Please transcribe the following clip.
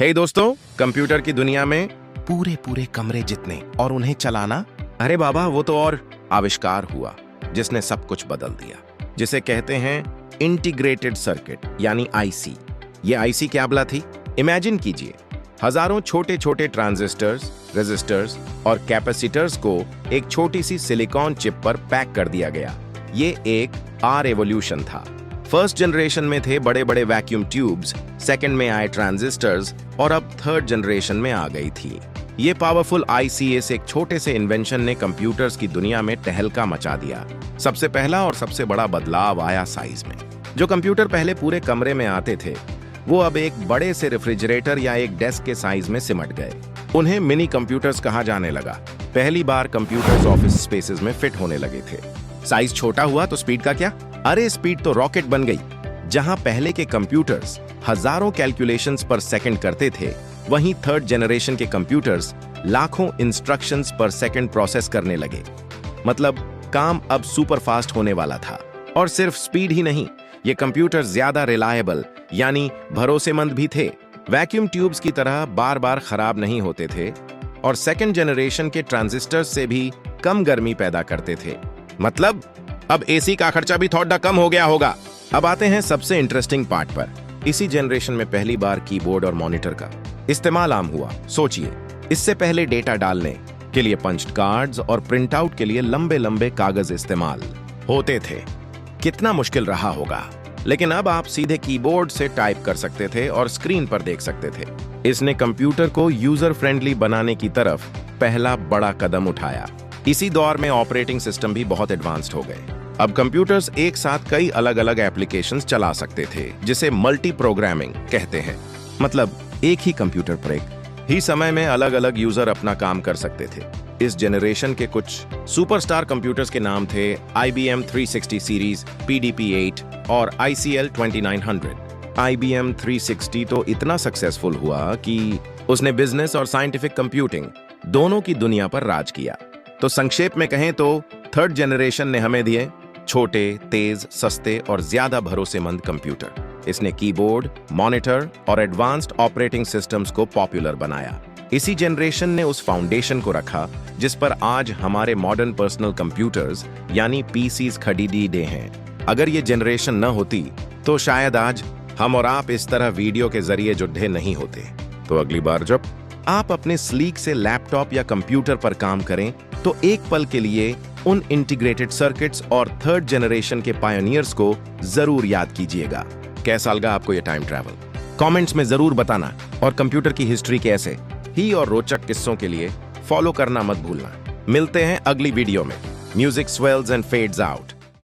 हे दोस्तों, कंप्यूटर की दुनिया में पूरे पूरे कमरे जितने और उन्हें चलाना, अरे बाबा वो तो और आविष्कार हुआ जिसने सब कुछ बदल दिया, जिसे कहते हैं इंटीग्रेटेड सर्किट यानी आईसी। ये आईसी क्या बला थी? इमेजिन कीजिए, हजारों छोटे छोटे ट्रांजिस्टर्स, रेजिस्टर्स और कैपेसिटर्स को एक छोटी सी सिलिकॉन चिप पर पैक कर दिया गया। ये एक आर एवोल्यूशन था। फर्स्ट जनरेशन में थे बड़े बड़े वैक्यूम ट्यूब्स, सेकंड में आए ट्रांजिस्टर्स और अब थर्ड जनरेशन में आ गई थी ये पावरफुल आईसीएस। एक छोटे से इन्वेंशन ने कंप्यूटर्स की दुनिया में तहलका मचा दिया। सबसे पहला और सबसे बड़ा बदलाव आया साइज में। जो कंप्यूटर पहले पूरे कमरे में आते थे, वो अब एक बड़े से रेफ्रिजरेटर या एक डेस्क के साइज में सिमट गए। उन्हें मिनी कंप्यूटर्स कहा जाने लगा। पहली बार कंप्यूटर्स ऑफिस स्पेसेस में फिट होने लगे थे। साइज छोटा हुआ तो स्पीड का क्या? अरे स्पीड तो रॉकेट बन गई। जहां पहले के कंप्यूटर्स हजारों कैलकुलेशंस पर सेकंड करते थे, वहीं थर्ड जनरेशन के कंप्यूटर्स लाखों इंस्ट्रक्शंस पर सेकंड प्रोसेस करने लगे। मतलब काम अब सुपर फास्ट होने वाला था। और सिर्फ स्पीड ही नहीं, ये कंप्यूटर ज्यादा रिलायबल यानी भरोसेमंद भी थे। वैक्यूम ट्यूब्स की तरह बार बार खराब नहीं होते थे और सेकंड जनरेशन के ट्रांजिस्टर से भी कम गर्मी पैदा करते थे। मतलब अब एसी का खर्चा भी थोड़ा कम हो गया होगा। अब आते हैं सबसे इंटरेस्टिंग पार्ट पर। इसी जनरेशन में पहली बार कीबोर्ड और मॉनिटर का इस्तेमाल आम हुआ। सोचिए, इससे पहले डेटा डालने के लिए पंच्ड कार्ड्स और प्रिंट आउट के लिए लंबे लंबे कागज इस्तेमाल होते थे। कितना मुश्किल रहा होगा। लेकिन अब आप सीधे कीबोर्ड से टाइप कर सकते थे और स्क्रीन पर देख सकते थे। इसने कंप्यूटर को यूजर फ्रेंडली बनाने की तरफ पहला बड़ा कदम उठाया। इसी दौर में ऑपरेटिंग सिस्टम भी बहुत एडवांस्ड हो गए। अब कंप्यूटर्स एक साथ कई अलग अलग एप्लीकेशंस चला सकते थे, जिसे मल्टी प्रोग्रामिंग कहते हैं। मतलब एक ही कंप्यूटर पर एक ही समय में अलग अलग यूजर अपना काम कर सकते थे। इस जनरेशन के कुछ सुपरस्टार कंप्यूटर्स के नाम थे IBM 360 सीरीज, PDP-8 और ICL 2900। IBM 360 तो इतना सक्सेसफुल हुआ कि उसने बिजनेस और साइंटिफिक कंप्यूटिंग दोनों की दुनिया पर राज किया। तो संक्षेप में कहें तो थर्ड जनरेशन ने हमें दिए छोटे, तेज, सस्ते और ज्यादा भरोसेमंद कंप्यूटर। इसने कीबोर्ड, मॉनिटर और एडवांस्ड ऑपरेटिंग सिस्टम्स को पॉपुलर बनाया। इसी जनरेशन ने उस फाउंडेशन को रखा जिस पर आज हमारे मॉडर्न पर्सनल कंप्यूटर्स यानी पीसीज खड़ी दे हैं। अगर ये जनरेशन न होती तो शायद आज हम और आप इस तरह वीडियो के जरिए जुड़े नहीं होते। तो अगली बार जब आप अपने स्लीक से लैपटॉप या कंप्यूटर पर काम करें, तो एक पल के लिए उन इंटीग्रेटेड सर्किट्स और थर्ड जनरेशन के पायनियर्स को जरूर याद कीजिएगा। कैसा लगा आपको ये टाइम ट्रैवल? कमेंट्स में जरूर बताना। और कंप्यूटर की हिस्ट्री के ऐसे ही और रोचक किस्सों के लिए फॉलो करना मत भूलना। मिलते हैं अगली वीडियो में। Music swells and fades out.